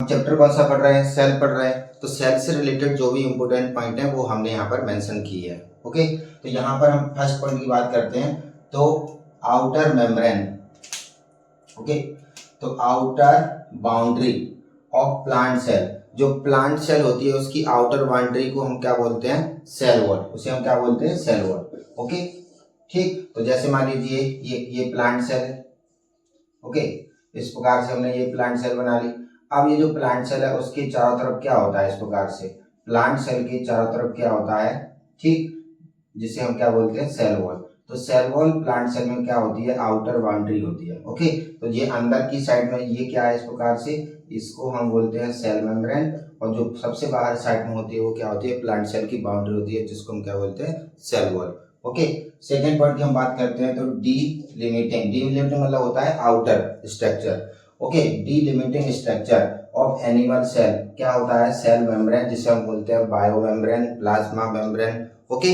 Chapter कौन सा पढ़ रहे हैं, सेल पढ़ रहे हैं, तो सेल से रिलेटेड जो भी इंपॉर्टेंट पॉइंट है वो हमने यहाँ पर मेंशन की है। ओके, तो यहाँ पर हम फर्स्ट पॉइंट की बात करते हैं, तो आउटर मेम्ब्रेन। ओके, तो outer boundary of plant cell, जो प्लांट सेल होती है उसकी आउटर बाउंड्री को हम क्या बोलते हैं, सेल वॉल, उसे हम क्या बोलते हैं, सेल वॉल। ओके, ठीक, तो जैसे मान लीजिए ये प्लांट सेल है। ओके, इस प्रकार से हमने ये प्लांट सेल बना ली। अब ये जो प्लांट सेल है उसके चारों तरफ क्या होता है, इस प्रकार से प्लांट सेल के चारों तरफ क्या होता है, ठीक, जिसे हम क्या बोलते हैं, सेल वॉल। तो सेल वॉल प्लांट सेल में क्या होती है, आउटर बाउंड्री होती है। ओके, तो ये अंदर की साइड में ये क्या है, इस प्रकार से इसको हम बोलते हैं सेल मेम्ब्रेन, और जो सबसे बाहर साइड में होती है वो क्या होती है, प्लांट सेल की बाउंड्री होती है, जिसको हम क्या बोलते हैं, cell wall. Okay, second point की हम बात करते हैं, तो डीलिमिटिंग। डीलिमिटिंग मतलब होता है outer structure. Okay, delimiting structure of animal cell क्या होता है, सेल मेम्ब्रेन, जिसे हम बोलते हैं bio membrane, plasma membrane. Okay,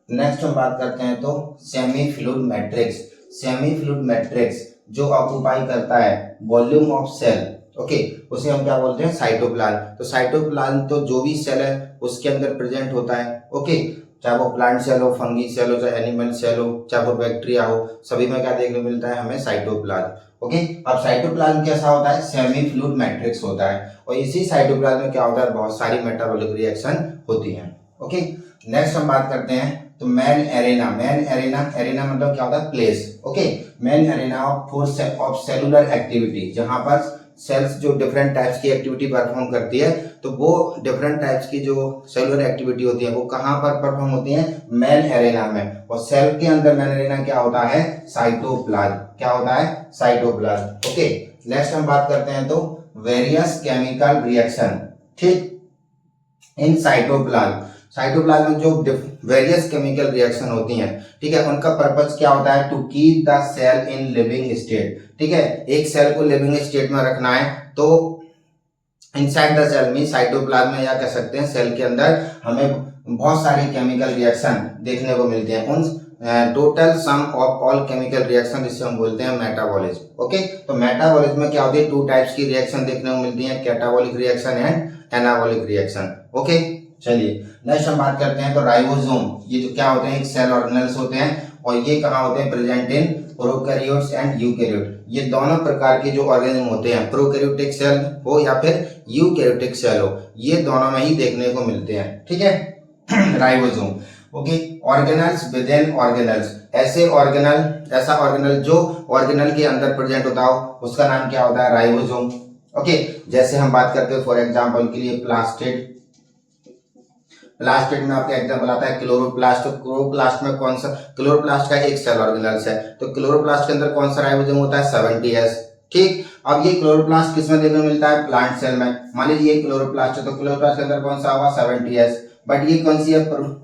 next हम बात करते हैं, तो semi fluid matrix. Semi fluid matrix जो ऑक्यूपाई करता है वॉल्यूम ऑफ सेल, ओके, उसे हम क्या बोलते हैं, साइटोप्लाज्म। तो साइटोप्लाज्म तो जो भी सेल है उसके अंदर प्रेजेंट होता है। ओके, चाहे वो प्लांट सेल हो, फंगी सेल हो, चाहे एनिमल सेल हो, चाहे वो बैक्टीरिया हो, सभी में क्या देखने को मिलता है हमें, साइटोप्लाज्म। ओके, अब साइटोप्लाज्म कैसा होता है, सेमी फ्लूइड मैट्रिक्स होता है, और इसी साइटोप्लाज्म में क्या होता है, बहुत सारी मेटाबॉलिक रिएक्शन होती हैं। ओके, नेक्स्ट हम बात करते हैं, तो main arena. Main arena, arena मतलब क्या होता है, place. Okay, main arena of cellular activity, जहां पर सेल्स जो डिफरेंट टाइप्स की एक्टिविटी परफॉर्म करती है, तो वो डिफरेंट टाइप्स की जो सेलुलर एक्टिविटी होती है वो कहाँ पर परफॉर्म होती है, मेन एरेना में। और सेल के अंदर मेन एरेना क्या होता है, साइटोप्लाज्म। क्या होता है, साइटोप्लाज्म। ओके, नेक्स्ट हम बात करते हैं, तो वेरियस केमिकल रिएक्शन, ठीक, इन साइटोप्लाज्म। साइटोप्लाज्म में जो वेरियस केमिकल रिएक्शन होती हैं, ठीक है, उनका पर्पस क्या होता है, to keep the cell in living state. ठीक है, एक सेल को लिविंग स्टेट में रखना है, तो इनसाइड द सेल में, साइटोप्लाज्म में, या कह सकते हैं सेल के अंदर, हमें बहुत सारी केमिकल रिएक्शन देखने को मिलते हैं। उन total sum of all chemical reaction, जिसे हम बोलते हैं मेटाबॉलिज्म। ओके, तो मेटाबॉलिज्म में क्या होती है, 2 टाइप्स की रिएक्शन देखने को मिलती है, catabolic reaction and anabolic reaction. Okay, चलिए नेक्स्ट हम बात करते हैं, तो राइबोसोम, ये जो क्या होते हैं, एक सेल ऑर्गेनेल्स होते हैं, और ये कहाँ होते हैं, present in prokaryotes and eukaryote. ये दोनों प्रकार के जो ऑर्गेनिज्म होते हैं, प्रोकैरियोटिक सेल हो या फिर यूकैरियोटिक सेल हो, ये दोनों में ही देखने को मिलते हैं। ठीक है, ribosome. Okay, organelles with in organelles, ऐसे ऑर्गेनल, ऐसा ऑर्गेनल जो ऑर्गेनल के अंदर प्रेजेंट होता हो, उसका नाम क्या होता है, राइबोसोम। ओके, जैसे हम बात करते हैं फॉर एग्जांपल के लिए प्लास्टिड। प्लास्टिड में आपका एग्जांपल आता है क्लोरोप्लास्ट। तो क्लोरोप्लास्ट में कौन सा, क्लोरोप्लास्ट का एक सेल ऑर्गेनल्स है, तो क्लोरोप्लास्ट के अंदर कौन सा राइबोसोम होता है, 70S। ठीक, अब ये क्लोरोप्लास्ट किसमें देखने को मिलता है, प्लांट सेल में। मान लीजिए ये क्लोरोप्लास्ट है, तो क्लोरोप्लास्ट के अंदर कौन सा होगा, 70S। बट ये कौन सी है,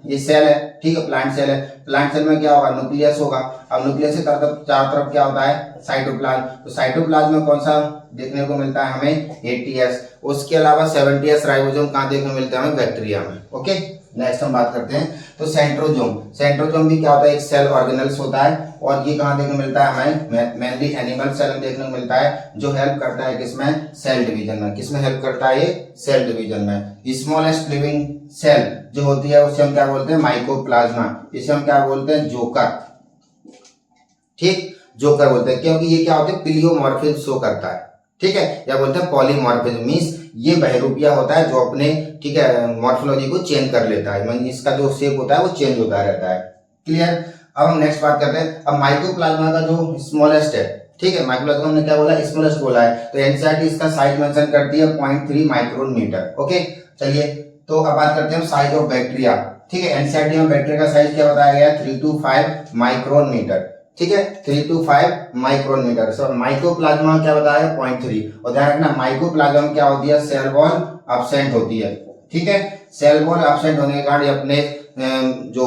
ये सेल है, ठीक है, प्लांट सेल है। प्लांट सेल में क्या होगा, न्यूक्लियस होगा। अब न्यूक्लियस से चारों तरफ क्या होता है, साइटोप्लाज्म। तो साइटोप्लाज्म में कौन सा देखने को मिलता है हमें, 80S। उसके अलावा 70S राइबोसोम कहाँ देखने को मिलता है हमें, बैक्टीरिया में। ओके, नेक्स्ट हम बात करते हैं, तो सेंट्रोजोम। सेंट्रोजोम भी क्या होता है, एक सेल ऑर्गेनल्स होता है, और ये कहाँ देखने को मिलता है हमें, मेनली एनिमल सेल में देखने को मिलता है, जो हेल्प करता है किसमें, सेल डिवीजन में। किसमें हेल्प करता है ये, सेल डिवीजन में। स्मॉलेस्ट लिविंग सेल जो होती है उसे हम क्या बोलते हैं, माइकोप्लाज्मा। इसे हम क्या बोलते हैं, जोकर। ठीक, जोकर बोलते हैं, क्योंकि ये क्या होता है, प्लियोमॉर्फिज्म शो करता है। ठीक है, या बोलते हैं पॉलीमॉर्फिज्म, मींस ये बहरूपिया होता है जो अपने, ठीक है, मॉर्फोलॉजी को चेंज कर लेता है, मींस इसका जो शेप होता है वो चेंज होता रहता है। क्लियर, अब हम नेक्स्ट बात करते हैं, अब माइकोप्लाज्मा का जो स्मॉलेस्ट है, ठीक है, माइकोप्लाज्मा हमने क्या बोला, स्मॉलेस्ट बोला है, तो एनसीईआरटी इसका साइज मेंशन करती है 0.3 माइक्रोन मीटर। ओके, चलिए, तो अब बात करते हैं साइज ऑफ बैक्टीरिया। ठीक है, एनसीईआरटी में बैक्टीरिया का साइज क्या बताया गया, 3 to 5 माइक्रोन मीटर। ठीक है, 3 to 5 micron metre. So mycoplasma क्या बताया, 0.3। और ध्यान रखना, माइकोप्लाज्मा क्या होती है, सेल वॉल एब्सेंट होती है। ठीक है, सेल वॉल एब्सेंट होने के कारण ये अपने जो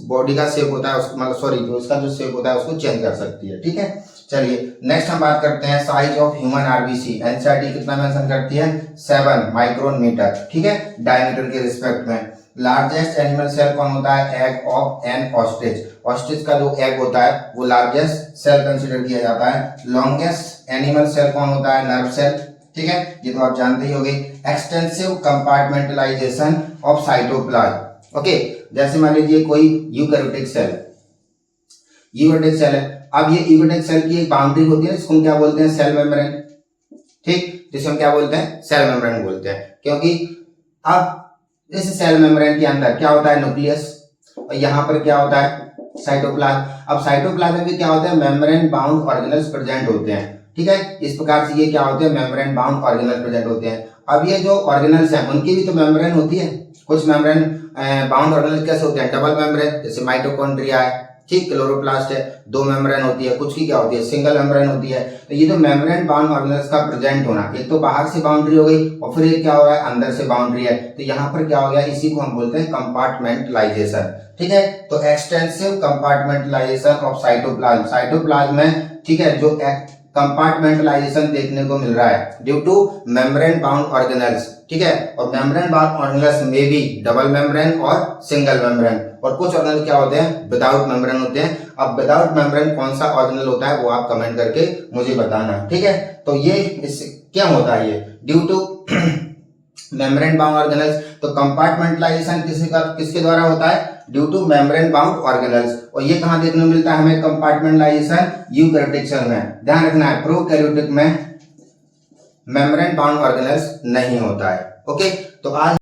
बॉडी का शेप होता है उसको, मतलब सॉरी, जो इसका जो शेप होता है उसको चेंज कर सकती है। ठीक है, चलिए नेक्स्ट हम बात करते हैं, size of human RBC. NCERT कितना मेंशन करती है, 7 माइक्रोन मीटर। ठीक है, डायमीटर के रिस्पेक्ट में। लार्जेस्ट एनिमल सेल कौन होता है, egg of N ostrich. Ostrich का जो एग होता है वो लार्जेस्ट सेल कंसीडर किया जाता है। लॉन्गेस्ट एनिमल सेल कौन होता है, नर्व सेल। ठीक है, ये तो आप जानते ही होंगे। Extensive compartmentalisation of cytoplasm. Okay, जैसे मान लीजिए कोई यूकैरियोटिक सेल, यूकैरियोटिक सेल है, अब ये यूकैरियोटिक सेल की एक बाउंड्री होती है, इसको हम क्या बोलते हैं, सेल मेम्ब्रेन। ठीक, जिसे हम क्या बोलते हैं, सेल मेम्ब्रेन बोलते हैं, क्योंकि अब इस सेल मेम्ब्रेन के अंदर क्या होता है, न्यूक्लियस, और यहाँ पर क्या होता है, साइटोप्लाज्म। अब साइटोप्लाज्म में क्या होता है, मेम्ब्रेन बाउंड ऑर्गेनल्स प्रेजेंट होते हैं। ठीक है, इस प्रकार से ये क्या होते हैं, मेम्ब्रेन बाउंड ऑर्गेनल प्रेजेंट होते हैं। अब ये जो ऑर्गेनल्स हैं उनकी भी तो मेम्ब्रेन होती है। कुछ मेम्ब्रेन बाउंड ऑर्गेनल कैसे होते हैं, डबल मेम्ब्रेन, जैसे माइटोकॉन्ड्रिया है, ठीक, क्लोरोप्लास्ट है, दो मेम्ब्रेन होती है, कुछ की क्या होती है, सिंगल मेम्ब्रेन होती है। तो ये जो मेम्ब्रेन बाउंड ऑर्गेनल्स का प्रेजेंट होना, एक तो बाहर से बाउंड्री हो गई और फिर ये क्या हो रहा है, अंदर से बाउंड्री है, तो यहाँ पर क्या हो गया, इसी को हम बोलते हैं कंपार्टमेंटलाइजेशन। ठीक है, तो extensive compartmentalisation of cytoplasm, cytoplasm में, ठीक है, जो कंपार्टमेंटलाइजेशन देखने को मिल रहा है due two membrane bound organelles. ठीक है, और मेम्ब्रेन बाउंड ऑर्गेनल्स में भी डबल मेम्ब्रेन और सिंगल मेम्ब्रेन, और कुछ ऑर्गेनल क्या होते हैं, विदाउट मेम्ब्रेन होते हैं। अब विदाउट मेम्ब्रेन कौन सा ऑर्गेनल होता है वो आप कमेंट करके मुझे बताना। ठीक है, तो ये इससे क्या होता है, ये due two membrane bound organelles. तो कंपार्टमेंटलाइजेशन किसके द्वारा होता है, due two membrane bound organelles. और ये कहां देखने को मिलता है हमें, कंपार्टमेंटलाइजेशन यूकैरियोटिक सेल में। ध्यान रखना है, प्रोकैरियोटिक में मेम्ब्रेन बाउंड ऑर्गेनल्स नहीं होता है। ओके, तो आज